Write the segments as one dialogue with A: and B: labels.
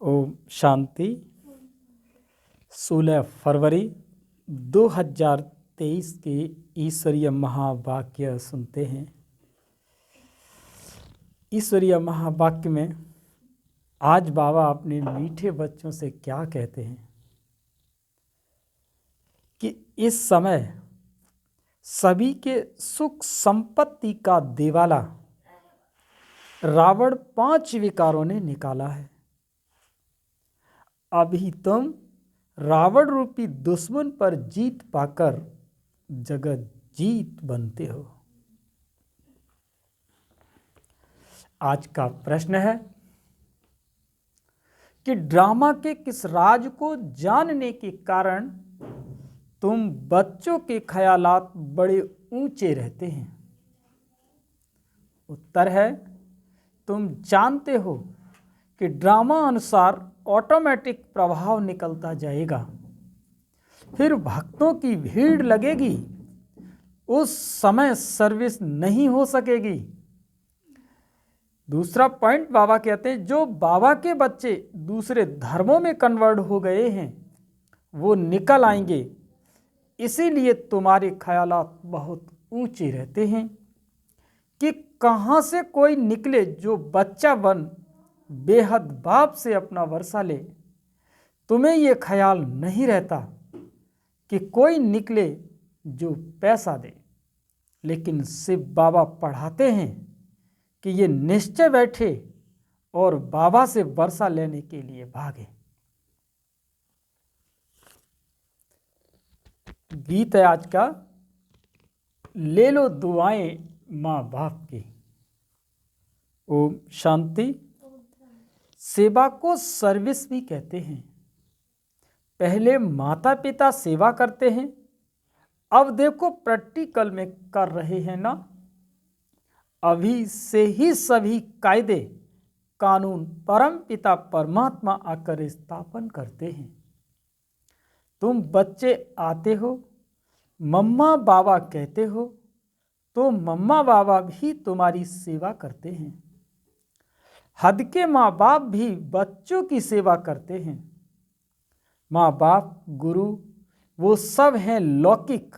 A: ओम शांति। 16 फरवरी 2023 के ईश्वरीय महावाक्य सुनते हैं। ईश्वरीय महावाक्य में आज बाबा अपने मीठे बच्चों से क्या कहते हैं कि इस समय सभी के सुख संपत्ति का दिवाला रावण 5 विकारों ने निकाला है। अभी तुम रावण रूपी दुश्मन पर जीत पाकर जगत जीत बनते हो। आज का प्रश्न है कि ड्रामा के किस राज को जानने के कारण तुम बच्चों के ख्यालात बड़े ऊंचे रहते हैं? उत्तर है, तुम जानते हो कि ड्रामा अनुसार ऑटोमेटिक प्रभाव निकलता जाएगा, फिर भक्तों की भीड़ लगेगी, उस समय सर्विस नहीं हो सकेगी। दूसरा पॉइंट बाबा कहते हैं, जो बाबा के बच्चे दूसरे धर्मों में कन्वर्ट हो गए हैं वो निकल आएंगे, इसीलिए तुम्हारे ख्यालात बहुत ऊंचे रहते हैं कि कहाँ से कोई निकले जो बच्चा बन बेहद बाप से अपना वर्षा ले। तुम्हें ये ख्याल नहीं रहता कि कोई निकले जो पैसा दे, लेकिन शिव बाबा पढ़ाते हैं कि ये निश्चय बैठे और बाबा से वर्षा लेने के लिए भागे। गीत है आज का, ले लो दुआएं माँ बाप की। ओम शांति। सेवा को सर्विस भी कहते हैं। पहले माता पिता सेवा करते हैं, अब देखो प्रैक्टिकल में कर रहे हैं ना। अभी से ही सभी कायदे कानून परम पिता परमात्मा आकर स्थापन करते हैं। तुम बच्चे आते हो, मम्मा बाबा कहते हो, तो मम्मा बाबा भी तुम्हारी सेवा करते हैं। हद के माँ बाप भी बच्चों की सेवा करते हैं। माँ बाप, गुरु, वो सब हैं लौकिक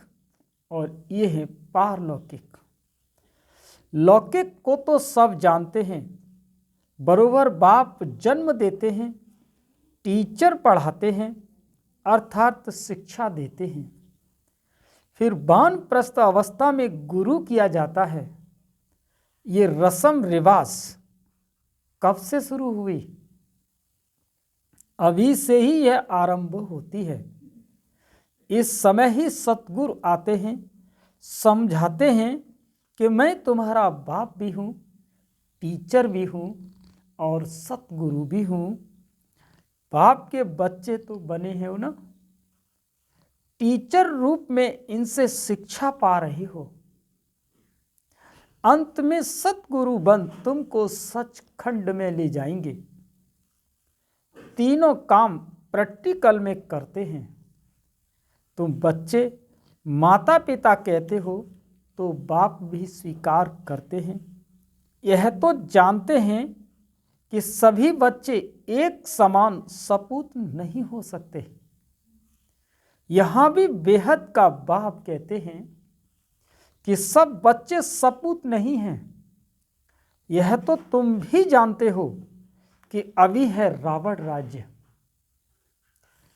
A: और ये हैं पारलौकिक। लौकिक को तो सब जानते हैं, बरोबर बाप जन्म देते हैं, टीचर पढ़ाते हैं, अर्थात शिक्षा देते हैं। फिर वानप्रस्थ अवस्था में गुरु किया जाता है। ये रस्म रिवाज कब से शुरू हुई? अभी से ही यह आरंभ होती है। इस समय ही सतगुरु आते हैं, समझाते हैं कि मैं तुम्हारा बाप भी हूँ, टीचर भी हूँ और सतगुरु भी हूँ। बाप के बच्चे तो बने हो ना, टीचर रूप में इनसे शिक्षा पा रहे हो। अंत में सतगुरु बन तुमको सचखंड में ले जाएंगे। तीनों काम प्रैक्टिकल में करते हैं। तुम बच्चे माता पिता कहते हो तो बाप भी स्वीकार करते हैं। यह तो जानते हैं कि सभी बच्चे एक समान सपूत नहीं हो सकते। यहाँ भी बेहद का बाप कहते हैं कि सब बच्चे सपूत नहीं हैं। यह तो तुम भी जानते हो कि अभी है रावण राज्य।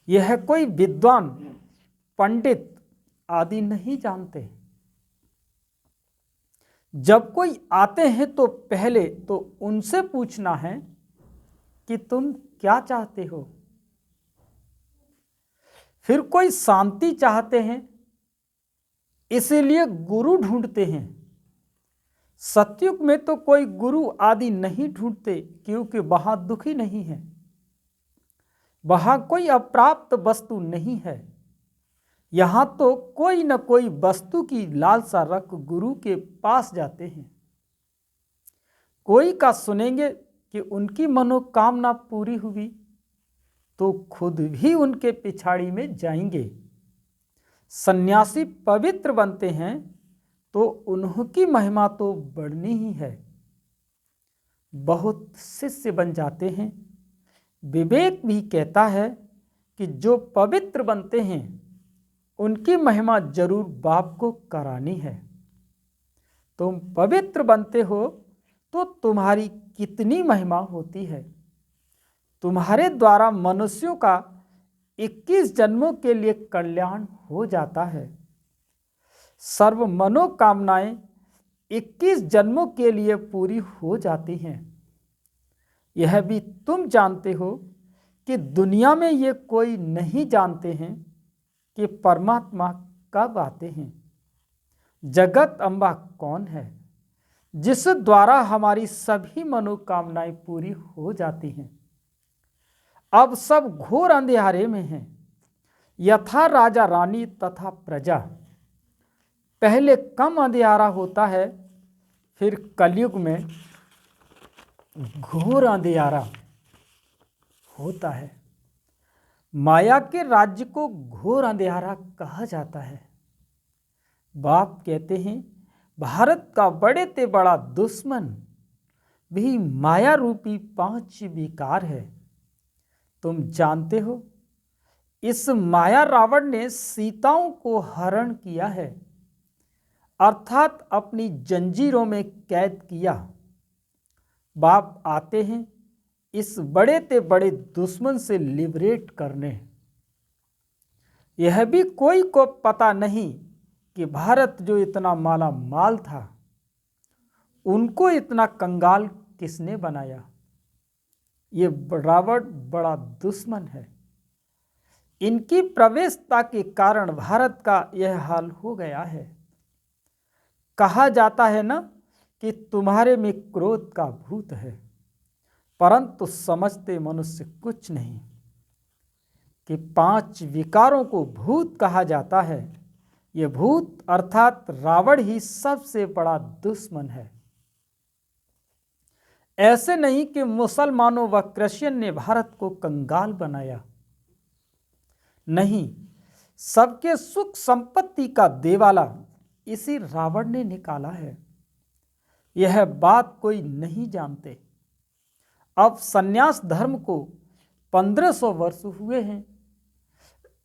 A: यह कोई विद्वान, पंडित आदि नहीं जानते। जब कोई आते हैं तो पहले तो उनसे पूछना है कि तुम क्या चाहते हो। फिर कोई शांति चाहते हैं, इसीलिए गुरु ढूंढते हैं। सतयुग में तो कोई गुरु आदि नहीं ढूंढते, क्योंकि वहां दुखी नहीं है, वहां कोई अप्राप्त वस्तु नहीं है। यहां तो कोई न कोई वस्तु की लालसा रख गुरु के पास जाते हैं। कोई का सुनेंगे कि उनकी मनोकामना पूरी हुई तो खुद भी उनके पिछाड़ी में जाएंगे। सन्यासी पवित्र बनते हैं तो उनकी महिमा तो बढ़नी ही है। बहुत शिष्य बन जाते हैं, विवेक भी कहता है कि जो पवित्र बनते हैं उनकी महिमा जरूर बाप को करानी है। तुम पवित्र बनते हो तो तुम्हारी कितनी महिमा होती है। तुम्हारे द्वारा मनुष्यों का 21 जन्मों के लिए कल्याण हो जाता है। सर्व मनोकामनाएं 21 जन्मों के लिए पूरी हो जाती हैं। यह भी तुम जानते हो कि दुनिया में ये कोई नहीं जानते हैं कि परमात्मा कब आते हैं। जगत अम्बा कौन है जिस द्वारा हमारी सभी मनोकामनाएं पूरी हो जाती हैं। अब सब घोर अंधेरे में हैं, यथा राजा रानी तथा प्रजा। पहले कम अंधेरा होता है, फिर कलयुग में घोर अंधेरा होता है। माया के राज्य को घोर अंधेरा कहा जाता है। बाप कहते हैं भारत का बड़े ते बड़ा दुश्मन भी माया रूपी 5 विकार है। तुम जानते हो इस माया रावण ने सीताओं को हरण किया है, अर्थात अपनी जंजीरों में कैद किया। बाप आते हैं इस बड़े ते बड़े दुश्मन से लिबरेट करने। यह भी कोई को पता नहीं कि भारत जो इतना माला माल था, उनको इतना कंगाल किसने बनाया। ये रावण बड़ा दुश्मन है। इनकी प्रवेशता के कारण भारत का यह हाल हो गया है। कहा जाता है ना कि तुम्हारे में क्रोध का भूत है, परंतु समझते मनुष्य कुछ नहीं कि 5 विकारों को भूत कहा जाता है। ये भूत अर्थात रावण ही सबसे बड़ा दुश्मन है। ऐसे नहीं कि मुसलमानों व क्रिश्चियन ने भारत को कंगाल बनाया, नहीं, सबके सुख संपत्ति का देवाला इसी रावण ने निकाला है। यह बात कोई नहीं जानते। अब सन्यास धर्म को 1500 वर्ष हुए हैं।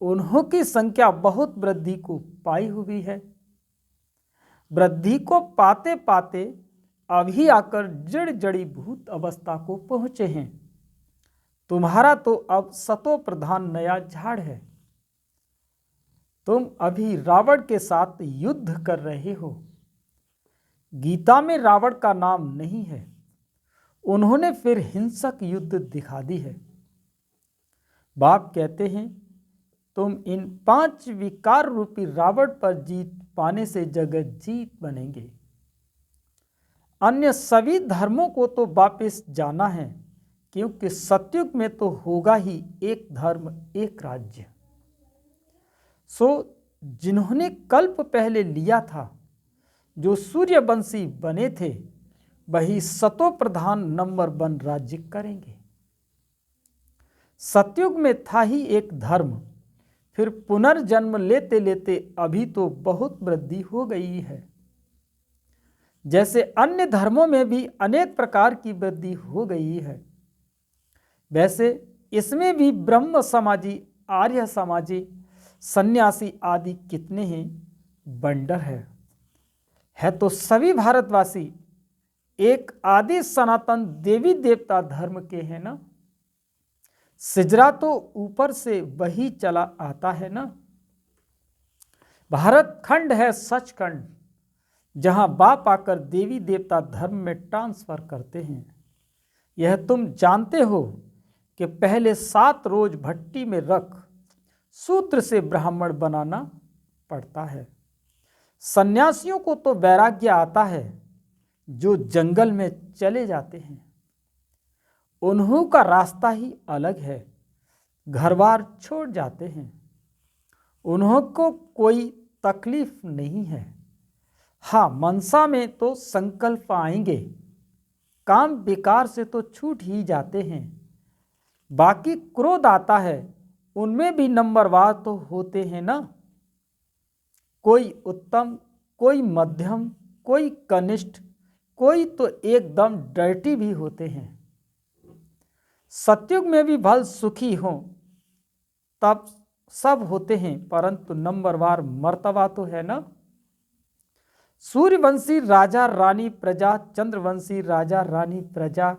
A: उन्हों की संख्या बहुत वृद्धि को पाई हुई है। वृद्धि को पाते पाते अभी आकर जड़ जड़ी भूत अवस्था को पहुंचे हैं। तुम्हारा तो अब सतो प्रधान नया झाड़ है। तुम अभी रावण के साथ युद्ध कर रहे हो। गीता में रावण का नाम नहीं है। उन्होंने फिर हिंसक युद्ध दिखा दी है। बाप कहते हैं तुम इन 5 विकार रूपी रावण पर जीत पाने से जगत जीत बनेंगे। अन्य सभी धर्मों को तो वापस जाना है, क्योंकि सतयुग में तो होगा ही एक धर्म एक राज्य। सो जिन्होंने कल्प पहले लिया था, जो सूर्यवंशी बने थे, वही सतो प्रधान नंबर 1 राज्य करेंगे। सतयुग में था ही एक धर्म, फिर पुनर्जन्म लेते लेते अभी तो बहुत वृद्धि हो गई है। जैसे अन्य धर्मों में भी अनेक प्रकार की वृद्धि हो गई है, वैसे इसमें भी ब्रह्म समाजी, आर्य समाजी, सन्यासी आदि कितने हैं बंडर है तो सभी भारतवासी एक आदि सनातन देवी देवता धर्म के हैं ना। सिजरा तो ऊपर से वही चला आता है ना। भारत खंड है सचखंड, जहां बाप आकर देवी देवता धर्म में ट्रांसफर करते हैं। यह तुम जानते हो कि पहले 7 रोज भट्टी में रख सूत्र से ब्राह्मण बनाना पड़ता है। सन्यासियों को तो वैराग्य आता है, जो जंगल में चले जाते हैं। उन्हों का रास्ता ही अलग है, घर-बार छोड़ जाते हैं। उन्हों को कोई तकलीफ नहीं है। हाँ, मनसा में तो संकल्प आएंगे, काम विकार से तो छूट ही जाते हैं। बाकी क्रोध आता है, उनमें भी नंबरवार तो होते हैं ना। कोई उत्तम, कोई मध्यम, कोई कनिष्ठ, कोई तो एकदम डर्टी भी होते हैं। सतयुग में भी भल सुखी हो तब सब होते हैं, परंतु नंबरवार मर्तबा तो है ना। सूर्यवंशी राजा रानी प्रजा, चंद्रवंशी राजा रानी प्रजा,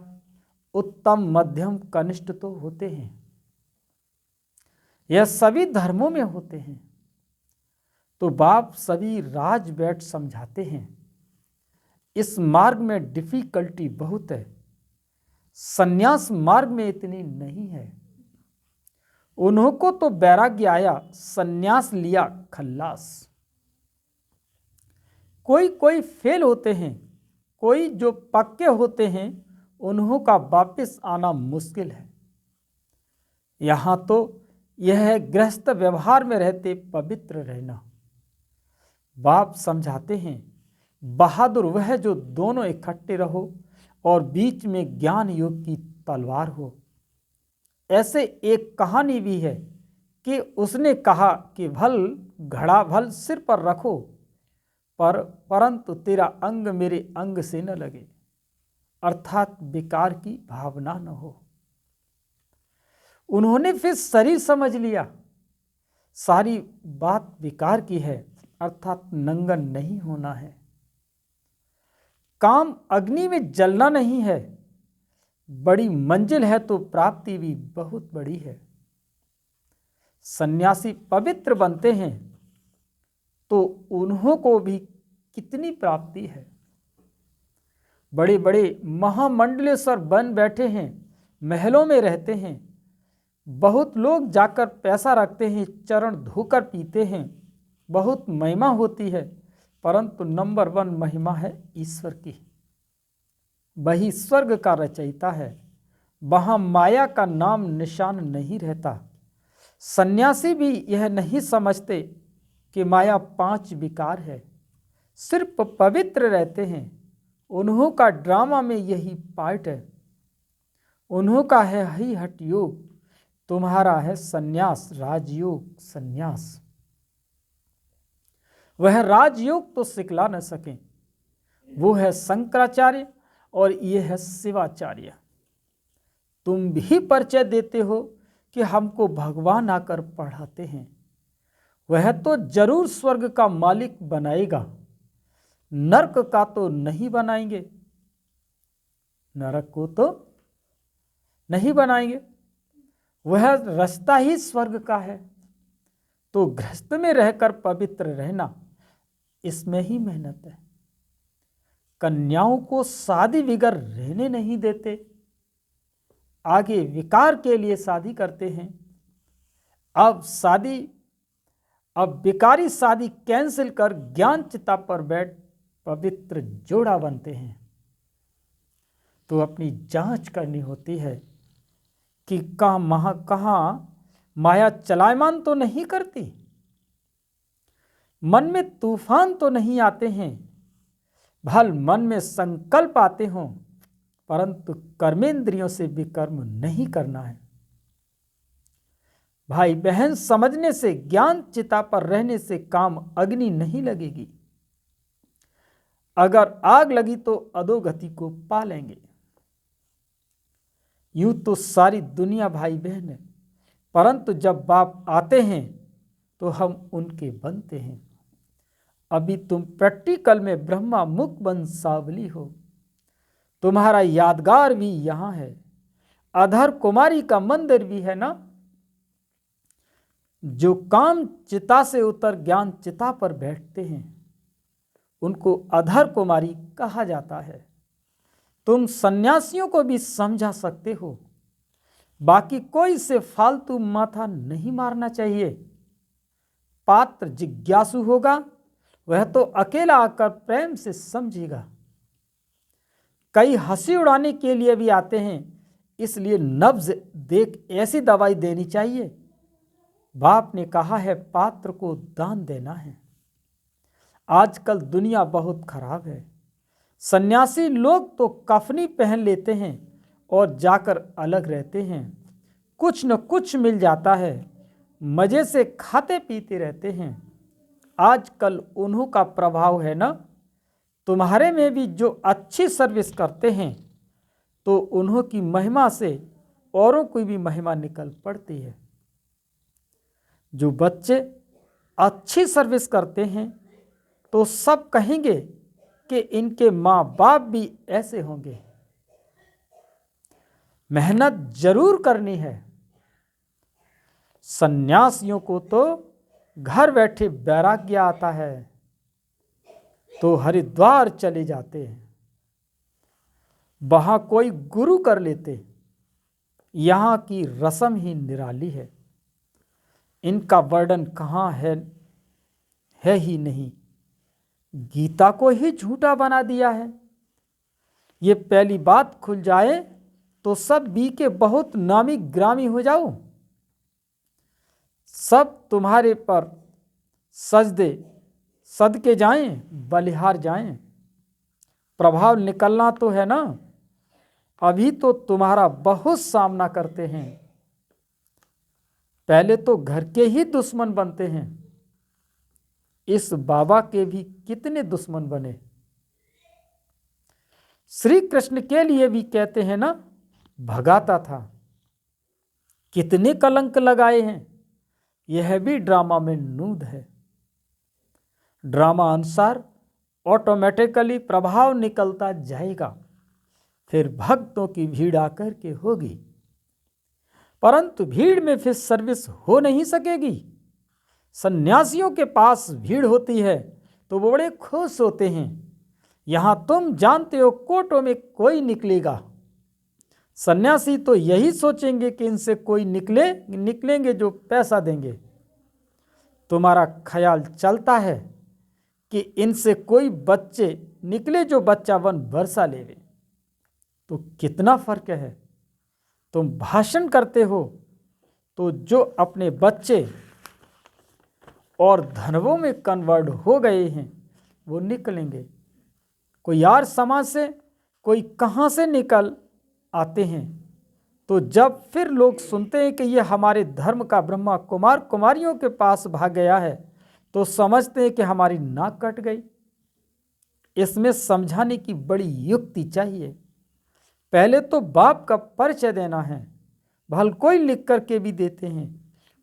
A: उत्तम मध्यम कनिष्ठ तो होते हैं। यह सभी धर्मों में होते हैं। तो बाप सभी राज बैठ समझाते हैं। इस मार्ग में डिफिकल्टी बहुत है, सन्यास मार्ग में इतनी नहीं है। उन्हों को तो वैराग्य आया, सन्यास लिया खल्लास। कोई कोई फेल होते हैं, कोई जो पक्के होते हैं उन्हों का वापस आना मुश्किल है। यहाँ तो यह है गृहस्थ व्यवहार में रहते पवित्र रहना। बाप समझाते हैं बहादुर वह जो दोनों इकट्ठे रहो और बीच में ज्ञान योग की तलवार हो। ऐसे एक कहानी भी है कि उसने कहा कि भल घड़ा भल सिर पर रखो, परंतु तेरा अंग मेरे अंग से न लगे, अर्थात विकार की भावना न हो। उन्होंने फिर शरीर समझ लिया, सारी बात विकार की है, अर्थात नंगन नहीं होना है। काम अग्नि में जलना नहीं है, बड़ी मंजिल है तो प्राप्ति भी बहुत बड़ी है। सन्यासी पवित्र बनते हैं तो उन्हों को भी कितनी प्राप्ति है। बड़े बड़े महामंडलेश्वर बन बैठे हैं, महलों में रहते हैं। बहुत लोग जाकर पैसा रखते हैं, चरण धोकर पीते हैं, बहुत महिमा होती है, परंतु नंबर 1 महिमा है ईश्वर की। वही स्वर्ग का रचयिता है, वहाँ माया का नाम निशान नहीं रहता। सन्यासी भी यह नहीं समझते कि माया 5 विकार है, सिर्फ पवित्र रहते हैं। उन्हों का ड्रामा में यही पार्ट है। उन्हों का है ही हठ योग, तुम्हारा है सन्यास, राजयोग सन्यास। वह राजयोग तो सिखला न सके, वो है शंकराचार्य और ये है शिवाचार्य। तुम भी परिचय देते हो कि हमको भगवान आकर पढ़ाते हैं। वह तो जरूर स्वर्ग का मालिक बनाएगा, नरक का तो नहीं बनाएंगे, नरक को तो नहीं बनाएंगे। वह रास्ता ही स्वर्ग का है। तो गृहस्थ में रहकर पवित्र रहना, इसमें ही मेहनत है। कन्याओं को शादी बिगर रहने नहीं देते, आगे विकार के लिए शादी करते हैं। अब विकारी शादी कैंसिल कर ज्ञान चिता पर बैठ पवित्र जोड़ा बनते हैं। तो अपनी जांच करनी होती है कि कहाँ माया चलायमान तो नहीं करती, मन में तूफान तो नहीं आते हैं। भल मन में संकल्प आते हों, परंतु कर्मेंद्रियों से विकर्म नहीं करना है। भाई बहन समझने से, ज्ञान चिता पर रहने से काम अग्नि नहीं लगेगी। अगर आग लगी तो अधोगति को पा लेंगे। यूं तो सारी दुनिया भाई बहन है, परंतु जब बाप आते हैं तो हम उनके बनते हैं। अभी तुम प्रैक्टिकल में ब्रह्मा मुख वंशावली हो। तुम्हारा यादगार भी यहाँ है, अधर कुमारी का मंदिर भी है ना। जो काम चिता से उतर ज्ञान चिता पर बैठते हैं उनको अधर कुमारी कहा जाता है। तुम सन्यासियों को भी समझा सकते हो, बाकी कोई से फालतू माथा नहीं मारना चाहिए। पात्र जिज्ञासु होगा वह तो अकेला आकर प्रेम से समझेगा। कई हंसी उड़ाने के लिए भी आते हैं, इसलिए नब्ज देख ऐसी दवाई देनी चाहिए। बाप ने कहा है पात्र को दान देना है। आजकल दुनिया बहुत खराब है। सन्यासी लोग तो कफनी पहन लेते हैं और जाकर अलग रहते हैं। कुछ न कुछ मिल जाता है, मजे से खाते पीते रहते हैं। आजकल उन्हों का प्रभाव है ना। तुम्हारे में भी जो अच्छी सर्विस करते हैं तो उन्हों की महिमा से औरों की भी महिमा निकल पड़ती है। जो बच्चे अच्छी सर्विस करते हैं तो सब कहेंगे कि इनके माँ बाप भी ऐसे होंगे। मेहनत जरूर करनी है। सन्यासियों को तो घर बैठे वैराग्य आता है तो हरिद्वार चले जाते हैं, वहां कोई गुरु कर लेते। यहाँ की रस्म ही निराली है, इनका वर्णन कहाँ है ही नहीं। गीता को ही झूठा बना दिया है। ये पहली बात खुल जाए तो सब बी के बहुत नामी ग्रामी हो जाओ, सब तुम्हारे पर सजदे सदके जाएं, बलिहार जाएं। प्रभाव निकलना तो है ना, अभी तो तुम्हारा बहुत सामना करते हैं। पहले तो घर के ही दुश्मन बनते हैं, इस बाबा के भी कितने दुश्मन बने। श्री कृष्ण के लिए भी कहते हैं ना, भगाता था, कितने कलंक लगाए हैं। यह भी ड्रामा में नूद है। ड्रामा अनुसार ऑटोमेटिकली प्रभाव निकलता जाएगा, फिर भक्तों की भीड़ आकर के होगी, परंतु भीड़ में फिर सर्विस हो नहीं सकेगी। सन्यासियों के पास भीड़ होती है तो वो बड़े खुश होते हैं। यहाँ तुम जानते हो कोटों में कोई निकलेगा, सन्यासी तो यही सोचेंगे कि इनसे कोई निकलेंगे जो पैसा देंगे। तुम्हारा ख्याल चलता है कि इनसे कोई बच्चे निकले जो बच्चा वन वर्षा लेवे, तो कितना फर्क है। तुम भाषण करते हो तो जो अपने बच्चे और धनवों में कन्वर्ट हो गए हैं वो निकलेंगे। कोई यार समाज से कोई कहाँ से निकल आते हैं, तो जब फिर लोग सुनते हैं कि ये हमारे धर्म का ब्रह्मा कुमार कुमारियों के पास भाग गया है तो समझते हैं कि हमारी नाक कट गई। इसमें समझाने की बड़ी युक्ति चाहिए। पहले तो बाप का परिचय देना है, भल कोई लिख करके भी देते हैं,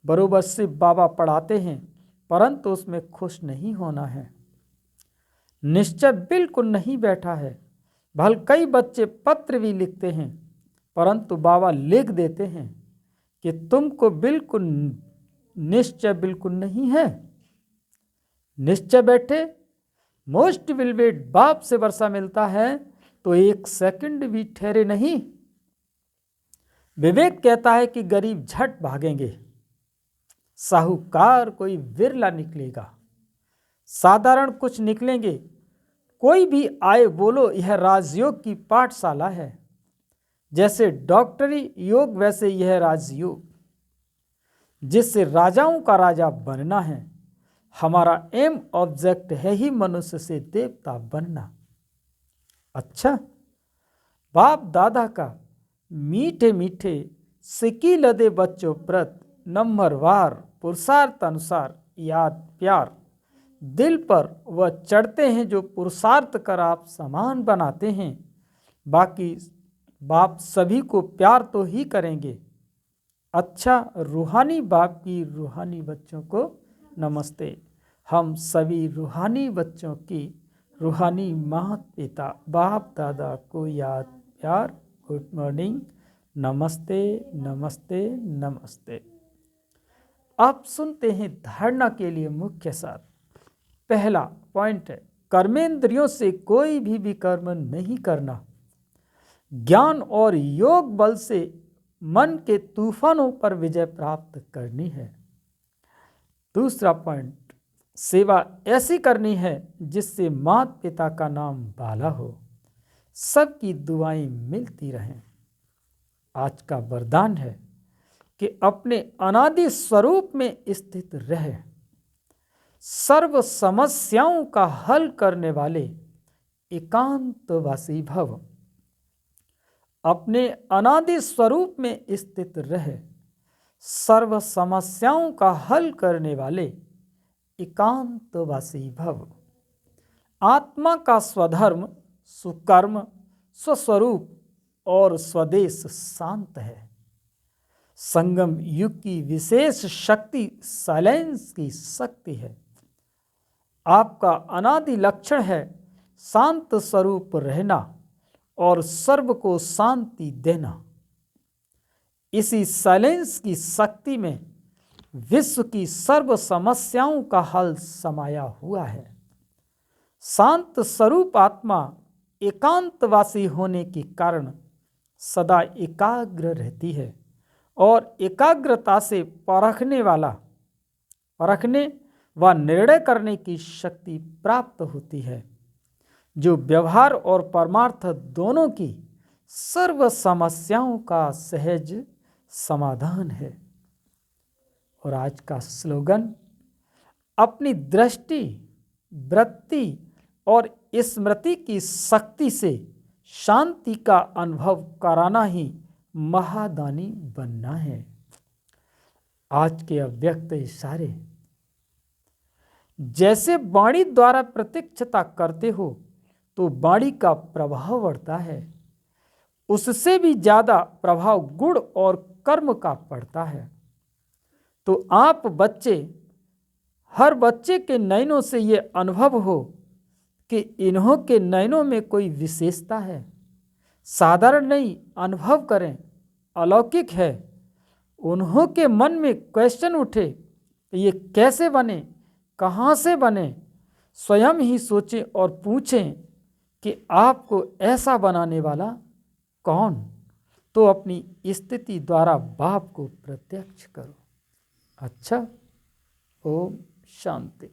A: बरोबर से बाबा पढ़ाते हैं, परंतु उसमें खुश नहीं होना है। निश्चय बिल्कुल नहीं बैठा है। भल कई बच्चे पत्र भी लिखते हैं, परंतु बाबा लिख देते हैं कि तुमको बिल्कुल निश्चय बिल्कुल नहीं है। निश्चय बैठे मोस्ट विल वेट बाप से वर्षा मिलता है तो एक सेकंड भी ठहरे नहीं। विवेक कहता है कि गरीब झट भागेंगे, साहूकार कोई विरला निकलेगा, साधारण कुछ निकलेंगे। कोई भी आए बोलो यह राजयोग की पाठशाला है, जैसे डॉक्टरी योग वैसे यह राजयोग, जिससे राजाओं का राजा बनना है। हमारा एम ऑब्जेक्ट है ही मनुष्य से देवता बनना। अच्छा, बाप दादा का मीठे मीठे सिकी लदे बच्चों प्रत नंबरवार पुरुषार्थ अनुसार याद प्यार दिल पर वह चढ़ते हैं जो पुरुषार्थ कर आप समान बनाते हैं। बाकी बाप सभी को प्यार तो ही करेंगे। अच्छा, रूहानी बाप की रूहानी बच्चों को नमस्ते। हम सभी रूहानी बच्चों की रूहानी माता पिता बाप दादा को याद प्यार गुड मॉर्निंग, नमस्ते नमस्ते नमस्ते। आप सुनते हैं धारणा के लिए मुख्य सार। पहला पॉइंट है, कर्मेंद्रियों से कोई भी कर्म नहीं करना। ज्ञान और योग बल से मन के तूफानों पर विजय प्राप्त करनी है। दूसरा पॉइंट, सेवा ऐसी करनी है जिससे माता पिता का नाम बाला हो, सबकी दुआएं मिलती रहें। आज का वरदान है कि अपने अनादि स्वरूप में स्थित रहे, सर्व समस्याओं का हल करने वाले एकांतवासी भव। अपने अनादि स्वरूप में स्थित रहे, सर्व समस्याओं का हल करने वाले एकांतवासी भव। आत्मा का स्वधर्म सुकर्म स्वस्वरूप और स्वदेश शांत है। संगम युग की विशेष शक्ति साइलेंस की शक्ति है। आपका अनादि लक्षण है शांत स्वरूप रहना और सर्व को शांति देना। इसी साइलेंस की शक्ति में विश्व की सर्व समस्याओं का हल समाया हुआ है। शांत स्वरूप आत्मा एकांतवासी होने के कारण सदा एकाग्र रहती है और एकाग्रता से परखने व निर्णय करने की शक्ति प्राप्त होती है, जो व्यवहार और परमार्थ दोनों की सर्व समस्याओं का सहज समाधान है। और आज का स्लोगन, अपनी दृष्टि, वृत्ति और स्मृति की शक्ति से शांति का अनुभव कराना ही महादानी बनना है। आज के अव्यक्त इशारे, जैसे वाणी द्वारा प्रत्यक्षता करते हो तो वाणी का प्रभाव बढ़ता है, उससे भी ज्यादा प्रभाव गुण और कर्म का पड़ता है। तो आप बच्चे, हर बच्चे के नयनों से ये अनुभव हो कि इन्हों के नयनों में कोई विशेषता है, साधारण नहीं, अनुभव करें, अलौकिक है। उन्हों के मन में क्वेश्चन उठे कि ये कैसे बने, कहाँ से बने, स्वयं ही सोचें और पूछें कि आपको ऐसा बनाने वाला कौन। तो अपनी स्थिति द्वारा बाप को प्रत्यक्ष करो। अच्छा, ओम शांति।